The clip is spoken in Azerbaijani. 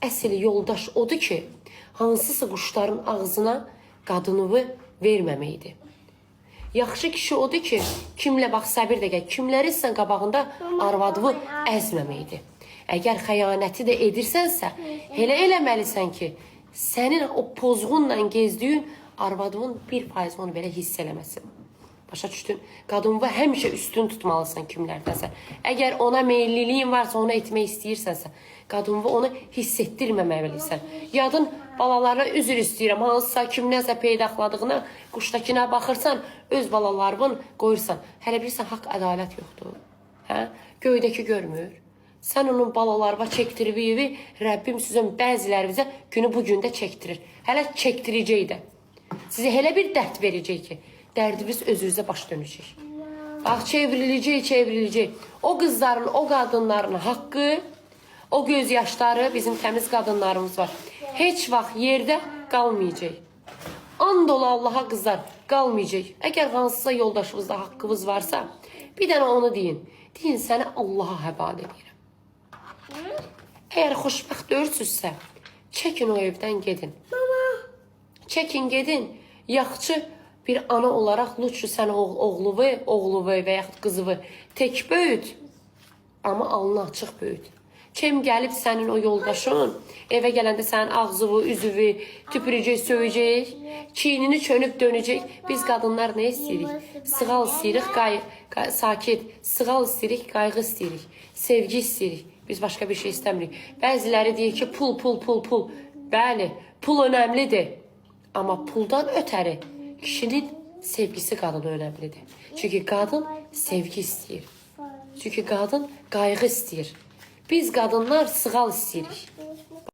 əsl yoldaş odur ki, hansısa quşların ağzına qadınıvı verməməkdir. Yaxşı kişi odur ki, kimlə bax səbir dəqiq, kimləri sən qabağında arvadını əzməməkdir. Əgər xəyanəti də edirsənsə, elə eləməlisən ki, sənin o pozğunla gezdiyin arvadının 1% onu belə hiss eləməsin. Başa düşdün? Qadınva həmişə üstün tutmalısan kimlərdəsə. Əgər ona meylliliyin varsa, ona etmək istəyirsənsə, qadınva onu hiss etdirməməlisən. Yadın balalarına üzr istəyirəm, hansısa kimləsə peydaxladığına, quşdakına baxırsan, öz balalarını qoyursan. Hələ bilirsən, haqq ədalət yoxdur. Hə? Göydəki görmür. Sən onun balalarına çəkdirviyi, Rəbbim sizin bəzilərimizə günü bugün də çəkdirir. Hələ çəkdirəcək də. Sizə elə bir dərd verəcək ki, dərdimiz özünüzə baş dönəcək. Bax, çevriləcək. O qızların, o qadınların haqqı, o göz yaşları, bizim təmiz qadınlarımız var. Heç vaxt yerdə qalmayacaq. And ola Allaha qızlar, qalmayacaq. Əgər hansısa yoldaşınızda haqqınız varsa, bir dənə onu deyin. Deyin, səni Allaha həvalə edirəm. Əgər xoşbəxt deyilsizsə, çəkin o evdən gedin. Çəkin gedin, yaxçı bir ana olaraq lütfü sən oğluvu və yaxud qızıvı tək böyüt, amma alnı açıq böyüt. Kim gəlib sənin o yoldaşın, evə gələndə sənin ağzıvı, üzüvü tüpürəcək, söyləyəcək, çiynini çönüb dönəcək. Biz qadınlar nə istəyirik? Sığal istəyirik, sakit, sığal istəyirik, qayğı istəyirik, sevgi istəyirik. Biz başqa bir şey istəmirik. Bəziləri deyir ki, pul. Bəli, pul önəmlidir. Amma puldan ötəri kişinin sevgisi qadına önəmlidir. Çünki qadın sevgi istəyir. Çünki qadın qayğı istəyir. Biz qadınlar sığal istəyirik.